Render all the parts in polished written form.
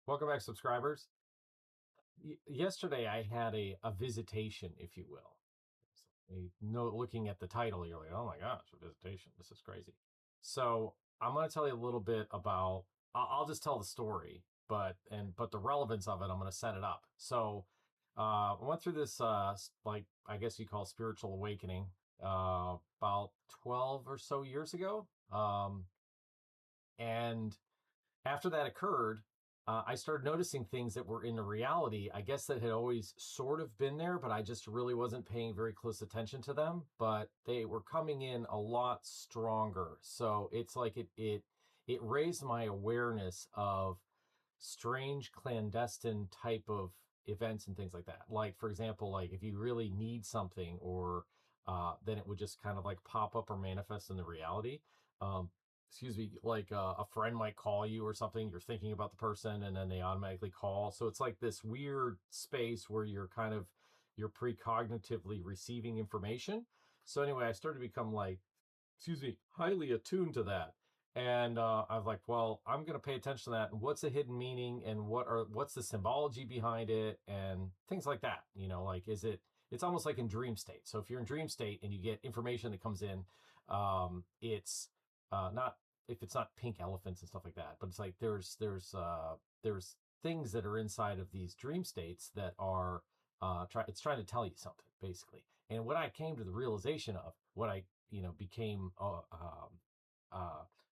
Welcome back, subscribers. Yesterday, I had a visitation, if you will. Looking at the title, you're like, oh my gosh, a visitation. This is crazy. So I'm going to tell you a little bit about. I'll just tell the story, but the relevance of it, I'm going to set it up. So I went through this, like I guess you call spiritual awakening, about 12 or so years ago, and after that occurred, I started noticing things that were in the reality, I guess, that had always sort of been there, but I just really wasn't paying very close attention to them. But they were coming in a lot stronger. So it's like it raised my awareness of strange clandestine type of events and things like that. Like, for example, like if you really need something, or then it would just kind of like pop up or manifest in the reality. Um, excuse me, like a friend might call you or something, you're thinking about the person and then they automatically call. So it's like this weird space where you're precognitively receiving information. So anyway, I started to become like, excuse me, highly attuned to that. And I was like, well, I'm going to pay attention to that. And what's the hidden meaning, and what's the symbology behind it, and things like that. Like, it's almost like in dream state. So if you're in dream state and you get information that comes in, it's not, if it's not pink elephants and stuff like that, but it's like there's things that are inside of these dream states that are it's trying to tell you something, basically. And what I came to the realization of, what I became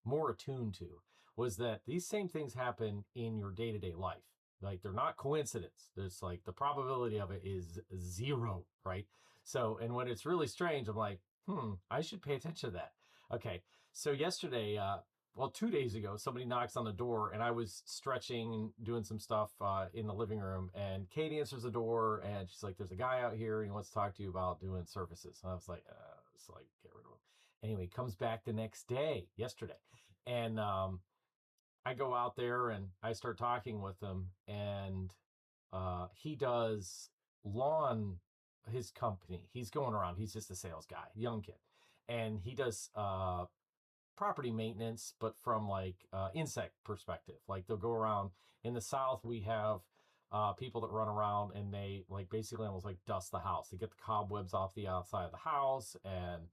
more attuned to, was that these same things happen in your day-to-day life. Like, they're not coincidence. There's like, the probability of it is zero, right? So, and when it's really strange, I'm like, I should pay attention to that. Okay, so yesterday, well, 2 days ago, somebody knocks on the door, and I was stretching and doing some stuff in the living room, and Katie answers the door, and she's like, "There's a guy out here, and he wants to talk to you about doing services." And I was like, "It's like, get rid of him." Anyway, he comes back the next day, yesterday, and I go out there and I start talking with him, and he does lawn, his company. He's going around. He's just a sales guy, young kid, and he does property maintenance, but from like insect perspective. Like, they'll go around in the South. We have people that run around and they like basically almost like dust the house. They get the cobwebs off the outside of the house, and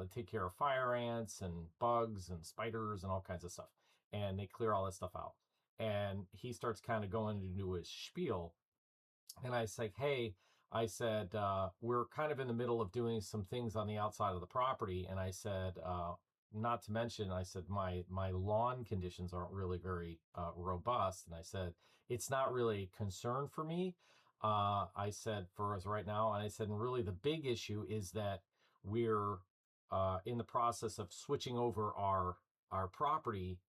take care of fire ants and bugs and spiders and all kinds of stuff. And they clear all that stuff out. And he starts kind of going into his spiel. And I say, hey, I said, we're kind of in the middle of doing some things on the outside of the property. And I said, not to mention, I said, my lawn conditions aren't really very robust. And I said, it's not really a concern for me. I said, for us right now. And I said, and really the big issue is that we're in the process of switching over our property,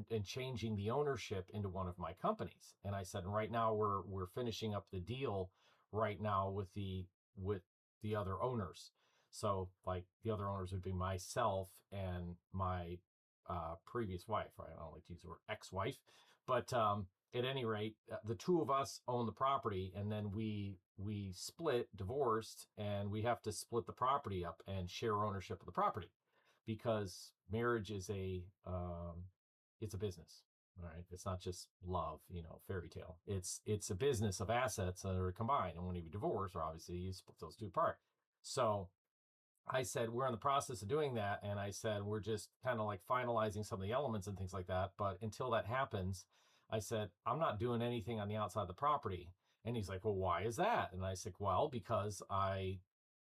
and changing the ownership into one of my companies. And I said, and right now we're finishing up the deal right now with the other owners. So like, the other owners would be myself and my previous wife, right? I don't like to use the word ex-wife, but at any rate, the two of us own the property, and then we split, divorced, and we have to split the property up and share ownership of the property, because marriage is it's a business. All right. It's not just love, fairy tale. It's a business of assets that are combined. And when you divorce, or obviously you split those two apart. So I said, we're in the process of doing that. And I said, we're just kind of like finalizing some of the elements and things like that. But until that happens, I said, I'm not doing anything on the outside of the property. And he's like, well, why is that? And I said, well, because I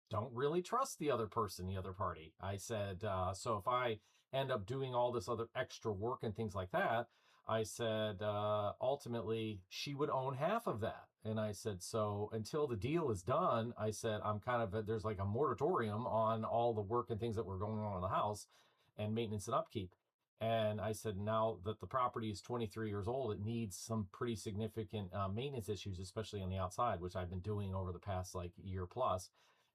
don't really trust the other person, the other party. I said, so if I end up doing all this other extra work and things like that, I said, ultimately, she would own half of that. And I said, so until the deal is done, I said, I'm kind of, there's like a moratorium on all the work and things that were going on in the house, and maintenance and upkeep. And I said, now that the property is 23 years old, it needs some pretty significant maintenance issues, especially on the outside, which I've been doing over the past like year plus.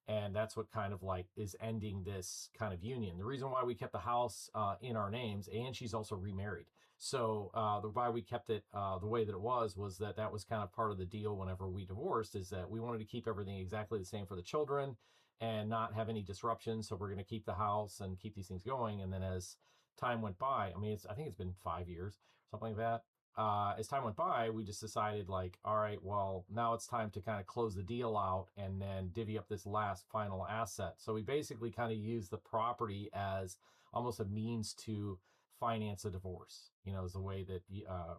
And that's what kind of like is ending this kind of union. The reason why we kept the house in our names, and she's also remarried. So the why we kept it the way that it was that was kind of part of the deal whenever we divorced, is that we wanted to keep everything exactly the same for the children and not have any disruption. So we're going to keep the house and keep these things going. And then as time went by, I mean, I think it's been 5 years, something like that. as time went by, we just decided like, all right, well, now it's time to kind of close the deal out and then divvy up this last final asset. So we basically kind of used the property as almost a means to finance a divorce, is the way that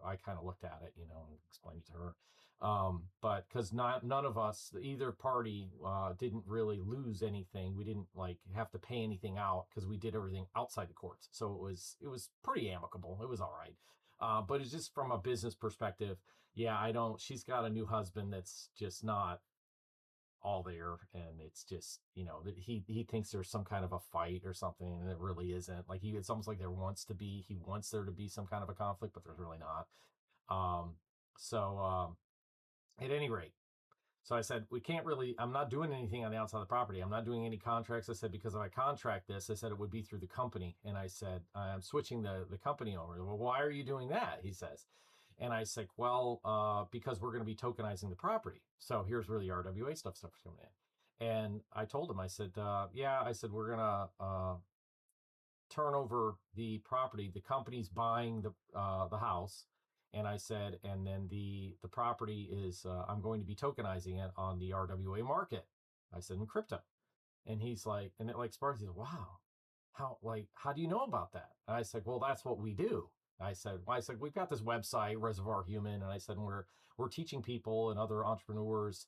I kind of looked at it, and explained it to her. But because none of us, either party, didn't really lose anything. We didn't like have to pay anything out because we did everything outside the courts. So it was pretty amicable. It was all right. But it's just from a business perspective. Yeah, I don't. She's got a new husband that's just not all there, and it's just that he thinks there's some kind of a fight or something, and it really isn't. Like it's almost like he wants there to be some kind of a conflict, but there's really not. Um, so at any rate, so I said, we can't really, I'm not doing anything on the outside of the property. I'm not doing any contracts. I said, because if I contract this, I said it would be through the company. And I said, I'm switching the company over. Well, why are you doing that? He says. And I said, well, because we're going to be tokenizing the property. So here's where the RWA stuff's coming in. And I told him, I said, yeah, I said, we're going to turn over the property. The company's buying the house. And I said, and then the property is, I'm going to be tokenizing it on the RWA market. I said, in crypto. And he's like, and it like sparks, he's like, wow, how do you know about that? And I said, well, that's what we do. I said, we've got this website, ReservoirHuman. And I said, and we're teaching people and other entrepreneurs,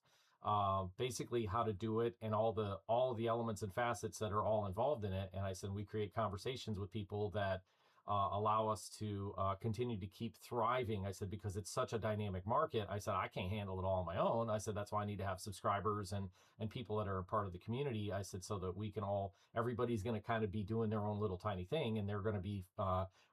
basically how to do it and all the elements and facets that are all involved in it. And I said, we create conversations with people that allow us to continue to keep thriving. I said, because it's such a dynamic market. I said, I can't handle it all on my own. I said, that's why I need to have subscribers and people that are a part of the community. I said, so that we can everybody's going to kind of be doing their own little tiny thing, and they're going to be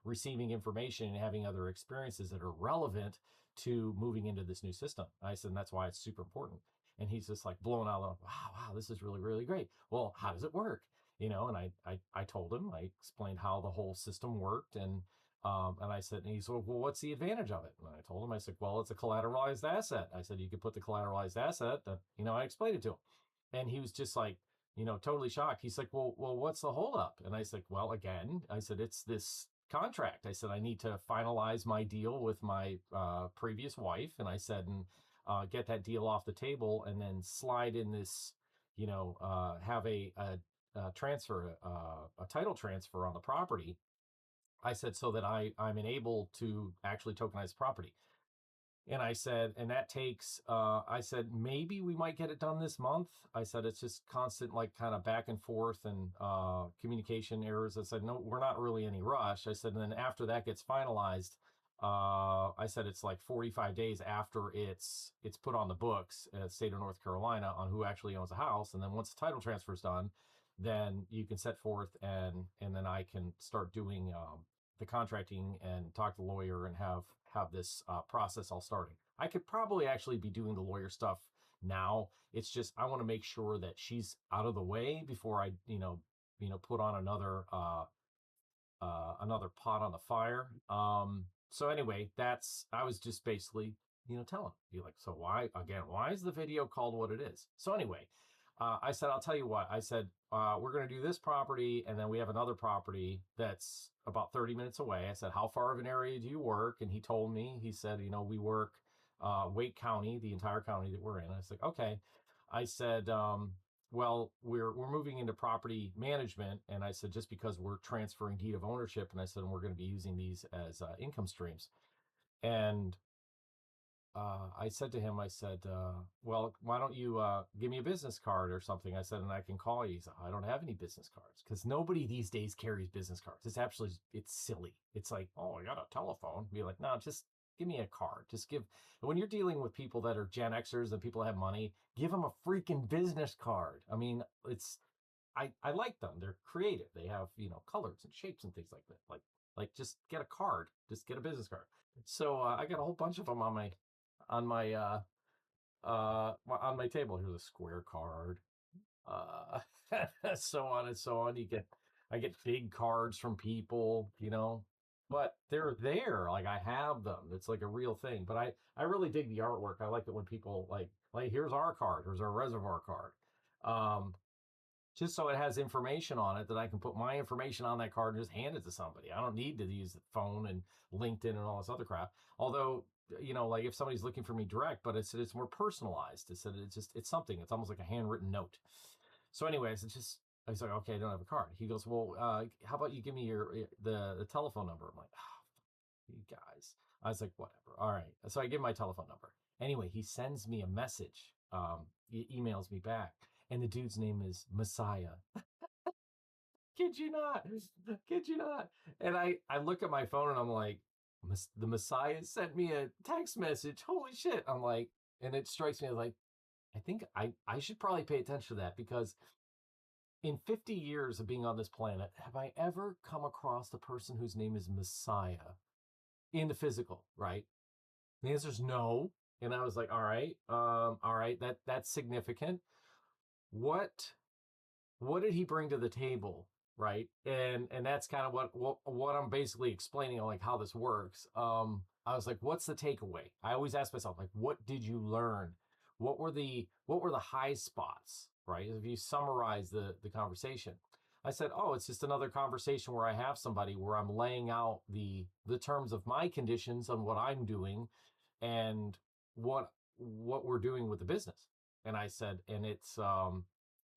receiving information and having other experiences that are relevant to moving into this new system. I said, and that's why it's super important. And he's just like blown out, wow, this is really, really great. Well, how does it work? And I told him, I explained how the whole system worked, and I said, and he said, well, what's the advantage of it? And I told him, I said, well, it's a collateralized asset. I said, you could put the collateralized asset that, I explained it to him, and he was just like, totally shocked. He's like, well, what's the holdup? And I said, well, again, I said, it's this contract. I said, I need to finalize my deal with my previous wife, and I said, and get that deal off the table, and then slide in this, have a transfer, a title transfer on the property. I said, so that I'm enabled to actually tokenize property. And I said, and that takes, I said, maybe we might get it done this month. I said, it's just constant, like kind of back and forth and communication errors. I said, no, we're not really any rush. I said, and then after that gets finalized, I said, it's like 45 days after it's put on the books at the state of North Carolina on who actually owns the house. And then once the title transfer is done, then you can set forth and then I can start doing the contracting and talk to the lawyer and have this process all starting. I could probably actually be doing the lawyer stuff now. It's just I want to make sure that she's out of the way before I put on another pot on the fire. So anyway, I was just basically telling you like, so why is the video called what it is? So anyway, I said, I'll tell you what. I said, we're going to do this property, and then we have another property that's about 30 minutes away. I said, how far of an area do you work? And he told me, he said, we work Wake County, the entire county that we're in. I said, okay. I said, well, we're moving into property management. And I said, just because we're transferring deed of ownership. And I said, and we're going to be using these as income streams. And I said to him, I said, well, why don't you give me a business card or something? I said, and I can call you. He said, I don't have any business cards because nobody these days carries business cards. It's silly. It's like, oh, I got a telephone. Be like, no, just give me a card. When you're dealing with people that are Gen Xers and people that have money, give them a freaking business card. I mean, I like them. They're creative. They have, colors and shapes and things like that. Like just get a card, just get a business card. So I got a whole bunch of them on my on my table. Here's a square card, uh so on and so on. I get big cards from people, but they're there. Like I have them. It's like a real thing. But I really dig the artwork. I like it when people like here's our card, here's our reservoir card. just so it has information on it that I can put my information on that card and just hand it to somebody. I don't need to use the phone and LinkedIn and all this other crap. Although, like if somebody's looking for me direct, but it's more personalized. It's something. It's almost like a handwritten note. So anyways, I was like, okay, I don't have a card. He goes, well, how about you give me the telephone number? I'm like, oh, you guys. I was like, whatever. All right. So I give my telephone number. Anyway, he sends me a message. He emails me back, and the dude's name is Massiah. Kid you not. Kid you not. And I look at my phone and I'm like, the Massiah sent me a text message. Holy shit. I'm like, and it strikes me like, I think I should probably pay attention to that, because in 50 years of being on this planet, have I ever come across the person whose name is Massiah in the physical, right? The answer is no. And I was like, all right, that's significant. What what did he bring to the table, right? And that's kind of what I'm basically explaining, like how this works. I was like, what's the takeaway? I always ask myself, like, what did you learn? What were the high spots, right? If you summarize the conversation, I said, oh, it's just another conversation where I have somebody where I'm laying out the terms of my conditions on what I'm doing and what we're doing with the business. And I said, and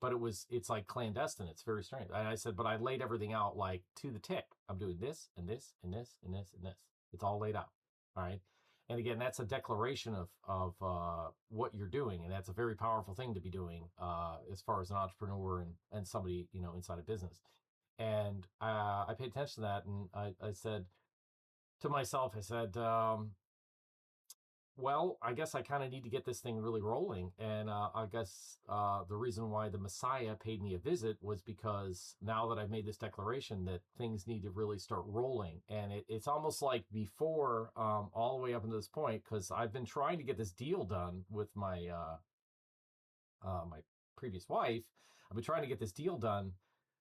but it's like clandestine. It's very strange. And I said, but I laid everything out like to the tick. I'm doing this and this and this and this and this. It's all laid out. All right. And again, that's a declaration of what you're doing, and that's a very powerful thing to be doing as far as an entrepreneur and somebody inside a business. And I paid attention to that, and I said to myself, I said, well, I guess I kind of need to get this thing really rolling. And I guess the reason why the Massiah paid me a visit was because now that I've made this declaration that things need to really start rolling. And it's almost like before, all the way up until this point, because I've been trying to get this deal done with my previous wife. I've been trying to get this deal done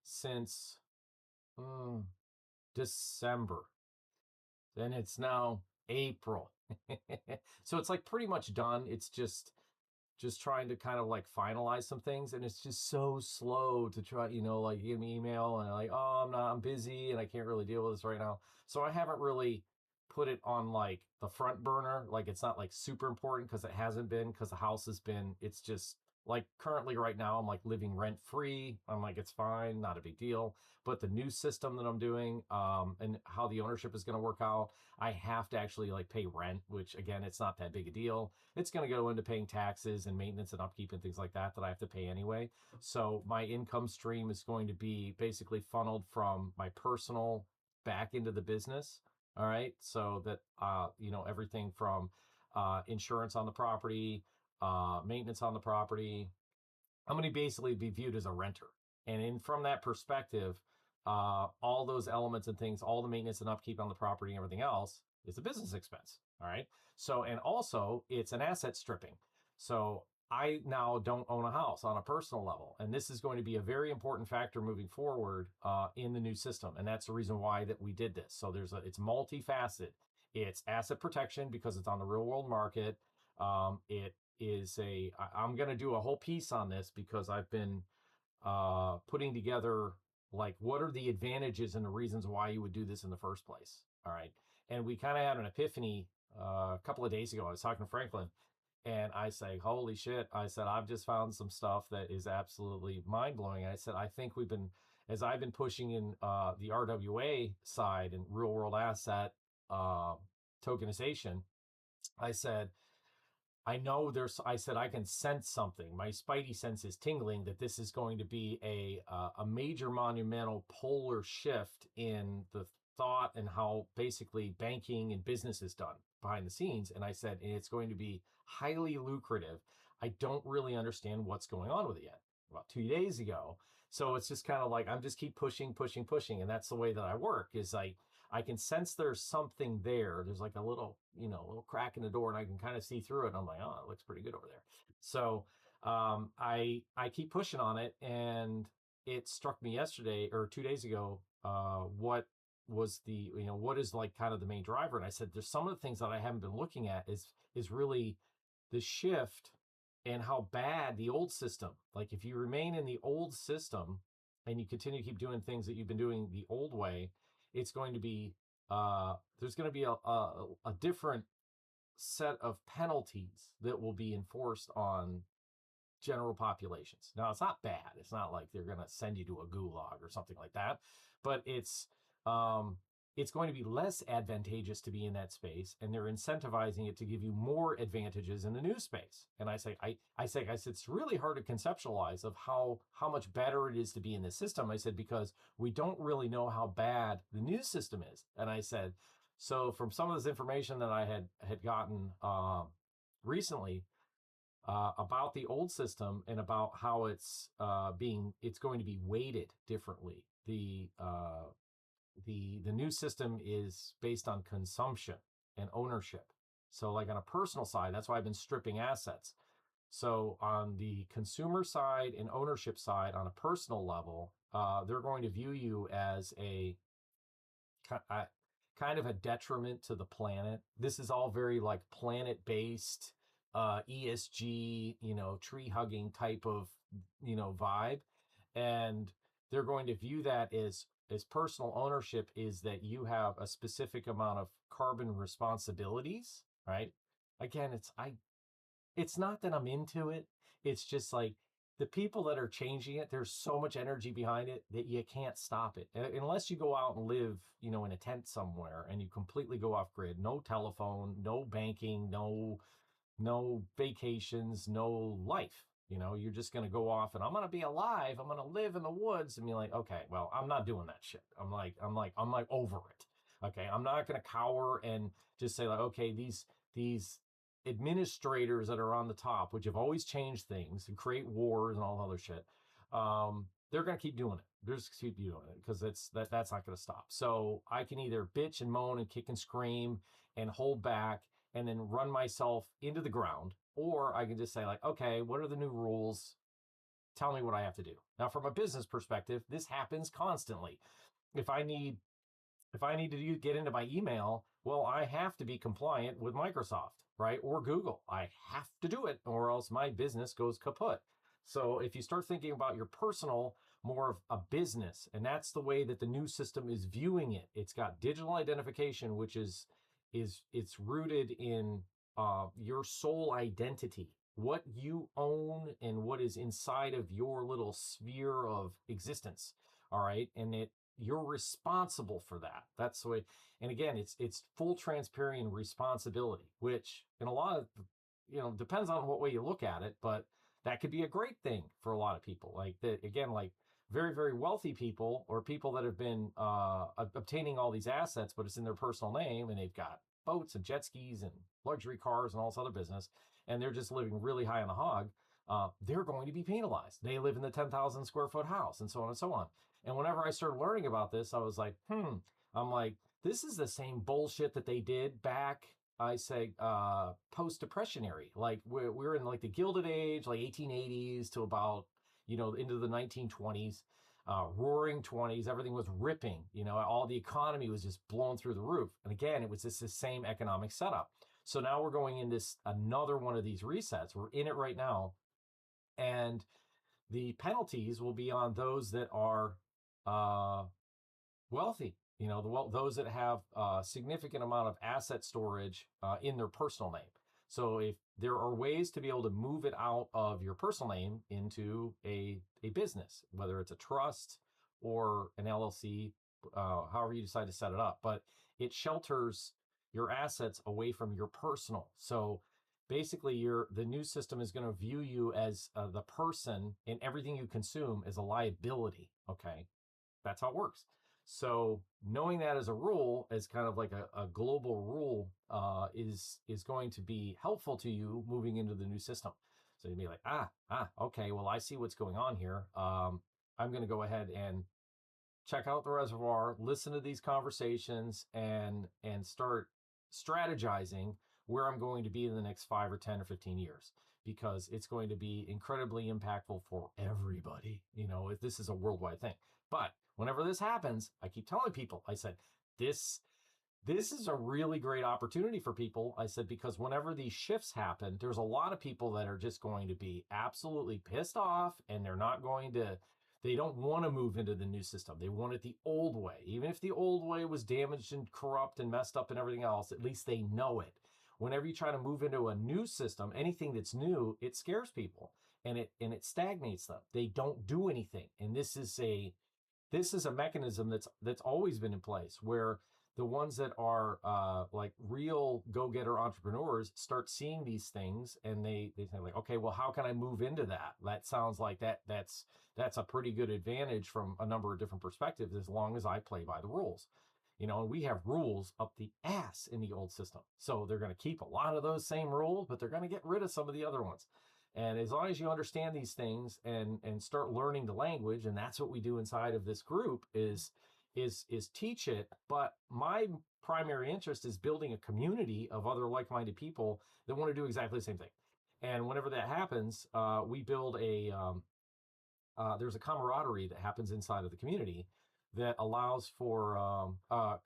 since December. Then it's now April. So it's like pretty much done. It's just trying to kind of like finalize some things, and it's just so slow to try, like give me email and like, oh, I'm busy and I can't really deal with this right now. So I haven't really put it on like the front burner. Like it's not like super important, because it hasn't been, because the house has been, it's just like currently right now I'm like living rent free. I'm like, it's fine, not a big deal. But the new system that I'm doing, and how the ownership is going to work out, I have to actually like pay rent, which again, it's not that big a deal. It's going to go into paying taxes and maintenance and upkeep and things like that I have to pay anyway. So my income stream is going to be basically funneled from my personal back into the business. All right. So that, everything from insurance on the property, maintenance on the property, I'm going to basically be viewed as a renter. And from that perspective, all those elements and things, all the maintenance and upkeep on the property and everything else is a business expense. All right. So, and also it's an asset stripping. So I now don't own a house on a personal level. And this is going to be a very important factor moving forward in the new system. And that's the reason why that we did this. So it's multifaceted. It's asset protection because it's on the real world market. I'm going to do a whole piece on this because I've been putting together like what are the advantages and the reasons why you would do this in the first place. All right. And we kind of had an epiphany a couple of days ago. I was talking to Franklin, and I say, holy shit. I said, I've just found some stuff that is absolutely mind blowing. I said, I think as I've been pushing in the RWA side and real world asset tokenization, I said, I said, I can sense something. My spidey sense is tingling that this is going to be a major monumental polar shift in the thought and how basically banking and business is done behind the scenes. And I said, and it's going to be highly lucrative. I don't really understand what's going on with it yet. About 2 days ago. So it's just kind of like, I'm just keep pushing, pushing, pushing. And that's the way that I work is I can sense there's something there. There's like a little crack in the door, and I can kind of see through it. And I'm like, oh, it looks pretty good over there. So I keep pushing on it, and it struck me yesterday or 2 days ago. What was what is like kind of the main driver? And I said, there's some of the things that I haven't been looking at is really the shift and how bad the old system, like if you remain in the old system and you continue to keep doing things that you've been doing the old way, it's going to be, there's going to be a different set of penalties that will be enforced on general populations. Now, it's not bad. It's not like they're going to send you to a gulag or something like that, but it's going to be less advantageous to be in that space, and they're incentivizing it to give you more advantages in the new space. And I said it's really hard to conceptualize of how much better it is to be in this system. I said, because we don't really know how bad the new system is. And I said, so from some of this information that I had gotten recently, about the old system and about how it's going to be weighted differently. The new system is based on consumption and ownership. So like on a personal side, that's why I've been stripping assets. So on the consumer side and ownership side, on a personal level, they're going to view you as a kind of a detriment to the planet. This is all very like planet-based, ESG, tree hugging type of, vibe. And they're going to view that as personal ownership is that you have a specific amount of carbon responsibilities, right? Again, it's not that I'm into it. It's just like the people that are changing it, there's so much energy behind it that you can't stop it. Unless you go out and live, in a tent somewhere and you completely go off grid, no telephone, no banking, no vacations, no life. You're just going to go off and I'm going to be alive. I'm going to live in the woods and be like, okay, well, I'm not doing that shit. I'm like over it. Okay. I'm not going to cower and just say like, okay, these administrators that are on the top, which have always changed things and create wars and all the other shit. They're going to keep doing it. They're just keep doing it because that's not going to stop. So I can either bitch and moan and kick and scream and hold back and then run myself into the ground, or I can just say like, okay, what are the new rules? Tell me what I have to do. Now, from a business perspective, this happens constantly. If I need to get into my email, well, I have to be compliant with Microsoft, right? Or Google. I have to do it or else my business goes kaput. So if you start thinking about your personal, more of a business, and that's the way that the new system is viewing it. It's got digital identification, which is it's rooted in your soul identity, what you own and what is inside of your little sphere of existence. All right. And you're responsible for that. That's the way. And again, it's full transparency and responsibility, which in a lot of, depends on what way you look at it, but that could be a great thing for a lot of people. Like that, again, like very, very wealthy people or people that have been obtaining all these assets, but it's in their personal name and they've got boats and jet skis and luxury cars and all this other business, and they're just living really high on the hog. They're going to be penalized. They live in the 10,000 square foot house and so on and so on. And whenever I started learning about this, I was like, I'm like, this is the same bullshit that they did back, I say, post-depressionary. Like we're in like the Gilded Age, like 1880s to about, into the 1920s, roaring 20s. Everything was ripping, all the economy was just blown through the roof. And again, it was just the same economic setup. So now we're going in this, another one of these resets. We're in it right now. And the penalties will be on those that are wealthy, those that have a significant amount of asset storage in their personal name. So if there are ways to be able to move it out of your personal name into a business, whether it's a trust or an LLC, however you decide to set it up, but it shelters your assets away from your personal. So basically the new system is going to view you as the person, and everything you consume as a liability. Okay. That's how it works. So knowing that as a rule, as kind of like a global rule, is going to be helpful to you moving into the new system. So you'd be like, okay, well, I see what's going on here. I'm going to go ahead and check out the reservoir, listen to these conversations, and start strategizing where I'm going to be in the next 5 or 10 or 15 years, because it's going to be incredibly impactful for everybody. If this is a worldwide thing. But whenever this happens, I keep telling people, I said, this this is a really great opportunity for people. I said, because whenever these shifts happen, there's a lot of people that are just going to be absolutely pissed off, and they don't want to move into the new system. They want it the old way. Even if the old way was damaged and corrupt and messed up and everything else, at least they know it. Whenever you try to move into a new system, anything that's new, it scares people, and it stagnates them. They don't do anything. And this is a mechanism that's always been in place, where the ones that are like real go-getter entrepreneurs start seeing these things, and they say like, okay, well, how can I move into that? That sounds like that's a pretty good advantage from a number of different perspectives, as long as I play by the rules. And we have rules up the ass in the old system. So they're going to keep a lot of those same rules, but they're going to get rid of some of the other ones. And as long as you understand these things and start learning the language, and that's what we do inside of this group is teach it. But my primary interest is building a community of other like-minded people that want to do exactly the same thing. And whenever that happens, we build there's a camaraderie that happens inside of the community that allows for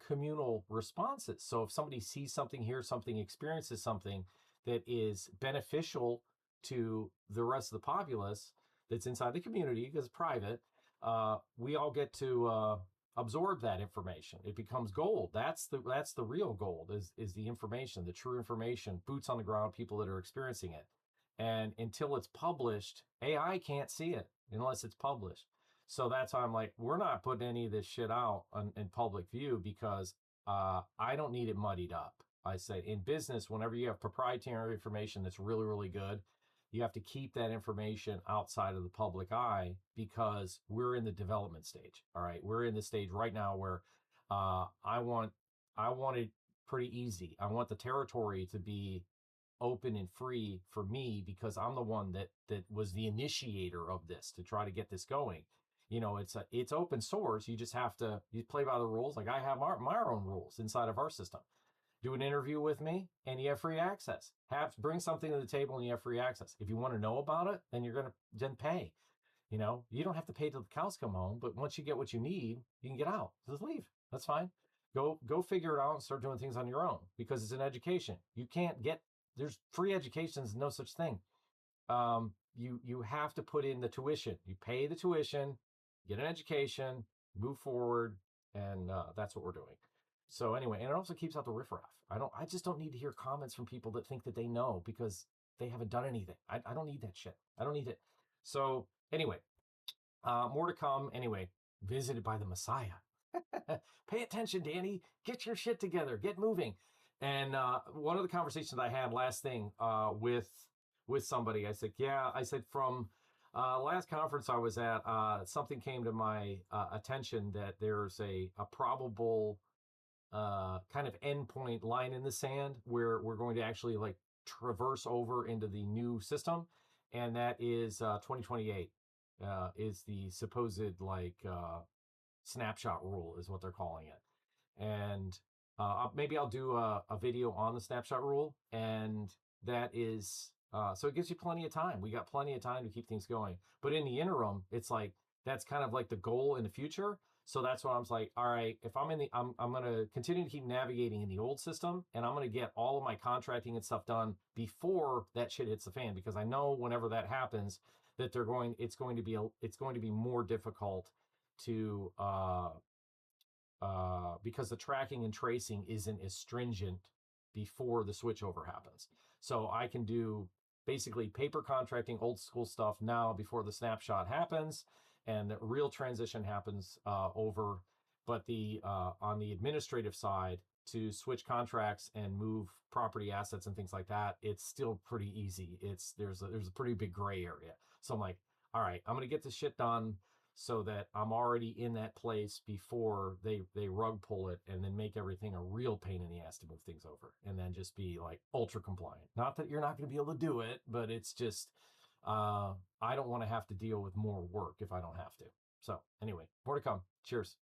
communal responses. So if somebody sees something, hears something, experiences something that is beneficial to the rest of the populace that's inside the community, because it's private, we all get to absorb that information. It becomes gold. That's the real gold, is the information, the true information, boots on the ground, people that are experiencing it. And until it's published, AI can't see it unless it's published. So that's why I'm like, we're not putting any of this shit out in public view, because I don't need it muddied up. I say in business, whenever you have proprietary information that's really, really good, you have to keep that information outside of the public eye, because we're in the development stage. All right. We're in the stage right now where I want it pretty easy. I want the territory to be open and free for me, because I'm the one that was the initiator of this to try to get this going. It's open source. You just have to play by the rules. Like I have my own rules inside of our system. Do an interview with me and you have free access. Bring something to the table and you have free access. If you want to know about it, then you're going to then pay. You don't have to pay till the cows come home, but once you get what you need, you can get out. Just leave. That's fine. Go figure it out and start doing things on your own, because it's an education. There's free educations, no such thing. You have to put in the tuition. You pay the tuition, get an education, move forward, and that's what we're doing. So anyway, and it also keeps out the riffraff. I just don't need to hear comments from people that think that they know because they haven't done anything. I don't need that shit. I don't need it. So anyway, more to come. Anyway, visited by the Massiah. Pay attention, Danny. Get your shit together. Get moving. And one of the conversations I had last thing with somebody, I said from last conference I was at, something came to my attention that there's a probable kind of endpoint line in the sand where we're going to actually like traverse over into the new system, and that is 2028 is the supposed like snapshot rule is what they're calling it. And maybe I'll do a video on the snapshot rule, and that is so it gives you plenty of time. We got plenty of time to keep things going, but in the interim, it's like that's kind of like the goal in the future. So that's why I was like, all right, if I'm going to continue to keep navigating in the old system, and I'm going to get all of my contracting and stuff done before that shit hits the fan, because I know whenever that happens, that it's going to be more difficult to because the tracking and tracing isn't as stringent before the switchover happens. So I can do basically paper contracting, old school stuff now before the snapshot happens, and the real transition happens over. But on the administrative side, to switch contracts and move property assets and things like that, it's still pretty easy. There's a pretty big gray area. So I'm like, all right, I'm gonna get this shit done so that I'm already in that place before they rug pull it and then make everything a real pain in the ass to move things over, and then just be like ultra compliant. Not that you're not going to be able to do it, but it's just I don't want to have to deal with more work if I don't have to. So anyway, more to come. Cheers.